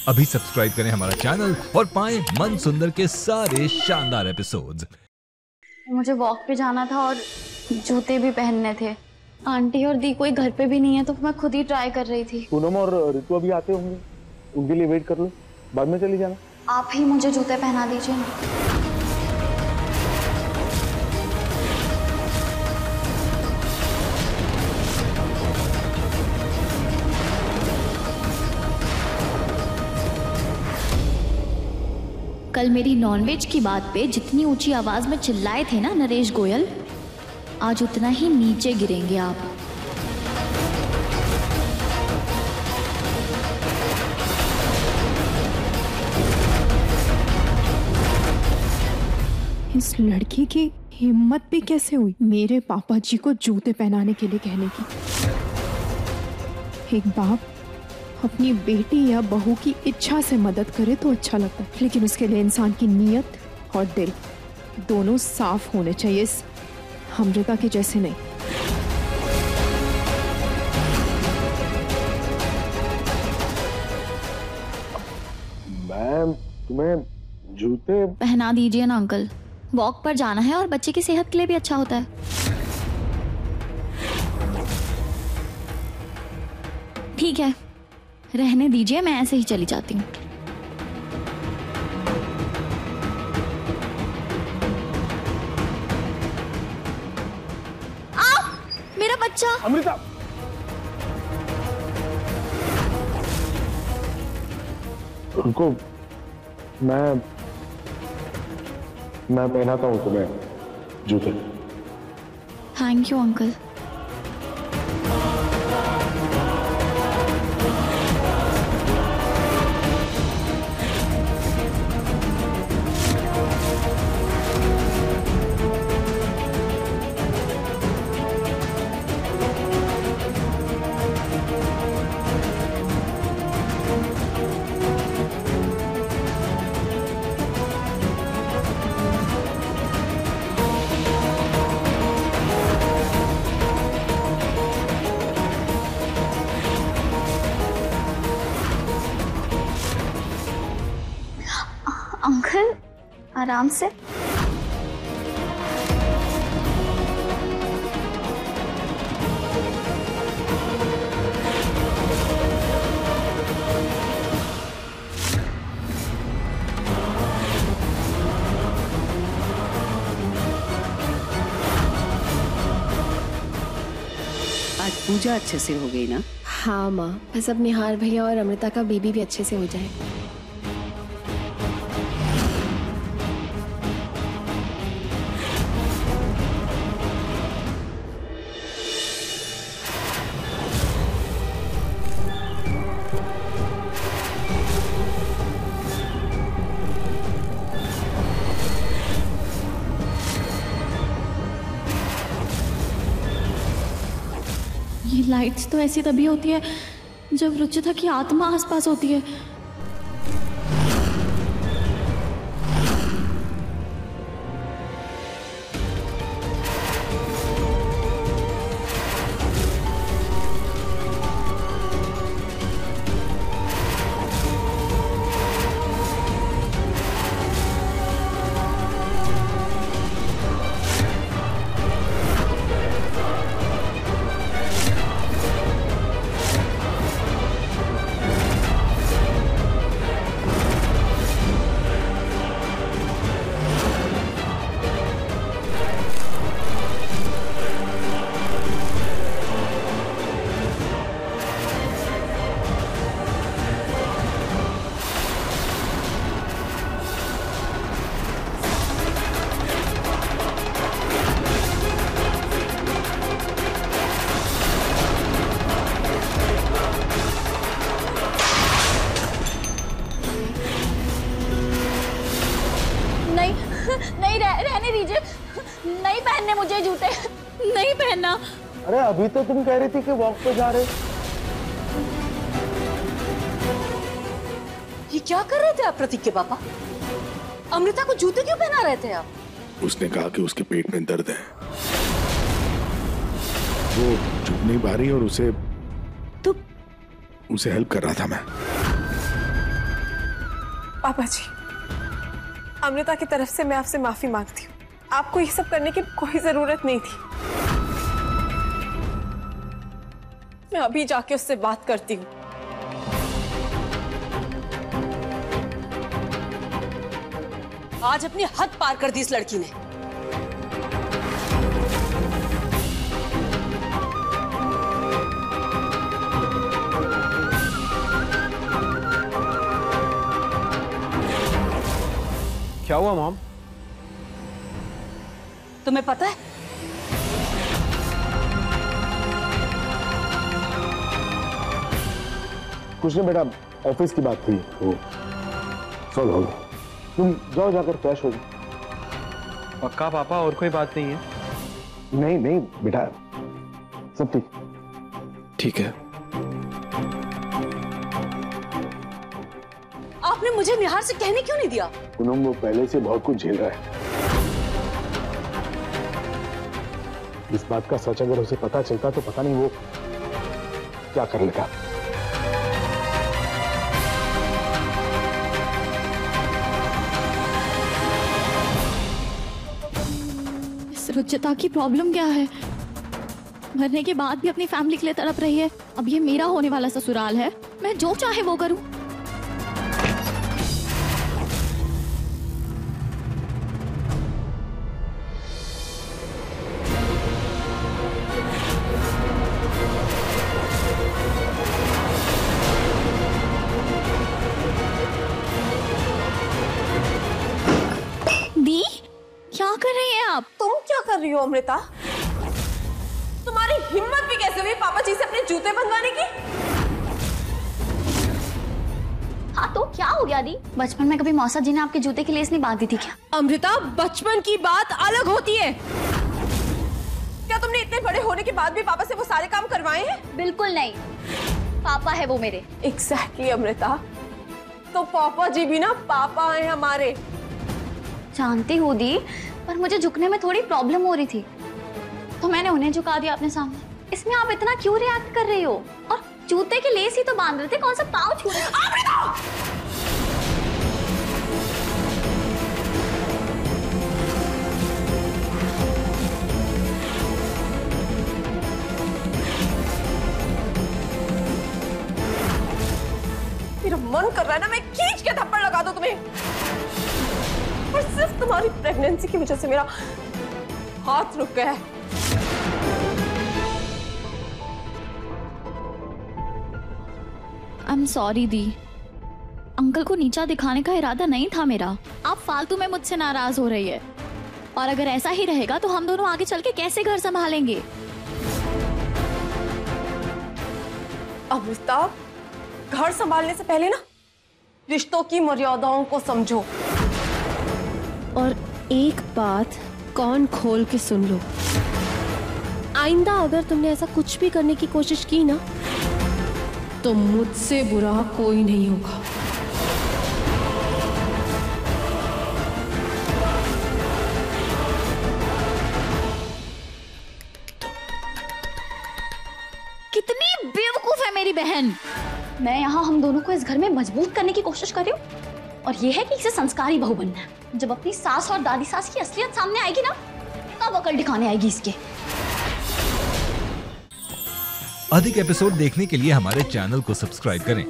अभी सब्सक्राइब करें हमारा चैनल और पाएं मन सुंदर के सारे शानदार एपिसोड्स। मुझे वॉक पे जाना था और जूते भी पहनने थे। आंटी और दी कोई घर पे भी नहीं है तो मैं खुद ही ट्राई कर रही थी। पूनम और ऋतु अभी आते होंगे, उनके लिए वेट कर लो, बाद में चली जाना। आप ही मुझे जूते पहना दीजिए ना। कल मेरी नॉनवेज की बात पे जितनी ऊंची आवाज में चिल्लाए थे ना नरेश गोयल, आज उतना ही नीचे गिरेंगे आप। इस लड़की की हिम्मत भी कैसे हुई मेरे पापा जी को जूते पहनाने के लिए कहने की। एक बाप अपनी बेटी या बहू की इच्छा से मदद करे तो अच्छा लगता है, लेकिन उसके लिए इंसान की नीयत और दिल दोनों साफ होने चाहिए, इस अमृता के जैसे नहीं। मैम तुम्हें जूते पहना दीजिए ना अंकल, वॉक पर जाना है और बच्चे की सेहत के लिए भी अच्छा होता है। ठीक है, रहने दीजिए, मैं ऐसे ही चली जाती हूँ। मेरा बच्चा। अमृता, रुको, मैं पहनाता हूँ तुम्हें जूते। Thank you uncle. अंकल आराम से। आज पूजा अच्छे से हो गई ना? हाँ माँ, बस अब निहार भैया और अमृता का बेबी भी अच्छे से हो जाए। ये लाइट्स तो ऐसी तभी होती है जब रुचिता की आत्मा आसपास होती है। नहीं रहने दीजिए, नहीं पहनने मुझे जूते, नहीं पहनना। अरे अभी तो तुम कह रही थी कि वॉक पे जा रहे। ये क्या कर रहे थे आप प्रतीक के पापा? अमृता को जूते क्यों पहना रहे थे आप? उसने कहा कि उसके पेट में दर्द है, वो चुप नहीं पा रही, और उसे हेल्प कर रहा था मैं। तो उसे हेल्प कर रहा था मैं। अमृता को जूते क्यों पहना रहे थे आप? उसने कहा कि उसके पेट में दर्द है, वो चुप नहीं पा रही और उसे। वो चुप नहीं पा रही और उसे। तो। उसे हेल्प कर रहा था मैं। पापा जी, अमृता की तरफ से मैं आपसे माफी मांगती हूँ। आपको ये सब करने की कोई जरूरत नहीं थी। मैं अभी जाके उससे बात करती हूँ। आज अपनी हद पार कर दी इस लड़की ने। क्या हुआ मॉम? तुम्हें पता है कुछ नहीं बेटा, ऑफिस की बात थी वो सॉल्व हो गई। तुम जाओ जाकर फ्रेश हो जाओ। पक्का पापा, और कोई बात नहीं है? नहीं नहीं बेटा, सब ठीक। ठीक है। आपने मुझे निहार से कहने क्यों नहीं दिया? पूनम वो पहले से बहुत कुछ झेल रहा है। इस बात का सच अगर उसे पता चलता तो पता नहीं वो क्या कर लेता। इस रुचिता की प्रॉब्लम क्या है? मरने के बाद भी अपनी फैमिली के लिए तड़प रही है। अब ये मेरा होने वाला ससुराल है, मैं जो चाहे वो करूं। दी, क्या कर रही हैं आप? तुम क्या कर रही हो अमृता? तुम्हारी हिम्मत भी कैसे हुई पापा जी से अपने जूते बनवाने की? हाँ तो क्या हो गया दी? बचपन में कभी मौसा जी ने आपके जूते की लेस नहीं बांधी थी क्या? अमृता, बचपन की बात अलग होती है। क्या तुमने इतने बड़े होने के बाद भी पापा से वो सारे काम करवाए हैं? बिल्कुल नहीं, पापा है वो मेरे। एग्जैक्टली अमृता, तो पापा जी भी ना पापा हैं हमारे। जानती हूँ दी, पर मुझे झुकने में थोड़ी प्रॉब्लम हो रही थी तो मैंने उन्हें झुका दिया अपने सामने। इसमें आप इतना क्यों रिएक्ट कर रही हो? और जूते के लेस ही तो बांध रहे थे, कौन सा पाँव छू रहे? मेरा मन कर रहा है ना मैं खींच के थप्पड़ लगा दूं तुम्हें। और सिर्फ तुम्हारी प्रेगनेंसी की वजह से मेरा हाथ रुक गया है। I am sorry the, uncle को नीचा दिखाने का इरादा नहीं था मेरा। आप फालतू में मुझसे नाराज हो रही है, और अगर ऐसा ही रहेगा तो हम दोनों आगे चल के कैसे घर संभालेंगे? अमृता, घर संभालने से पहले ना रिश्तों की मर्यादाओं को समझो। और एक बात कान खोल के सुन लो, आइंदा अगर तुमने ऐसा कुछ भी करने की कोशिश की ना तो मुझसे बुरा कोई नहीं होगा। कितनी बेवकूफ है मेरी बहन। मैं यहाँ हम दोनों को इस घर में मजबूत करने की कोशिश कर रही हूँ, और ये है कि इसे संस्कारी बहू बनना है। जब अपनी सास और दादी सास की असलियत सामने आएगी ना, तब अकल दिखाने आएगी इसके। अधिक एपिसोड देखने के लिए हमारे चैनल को सब्सक्राइब करें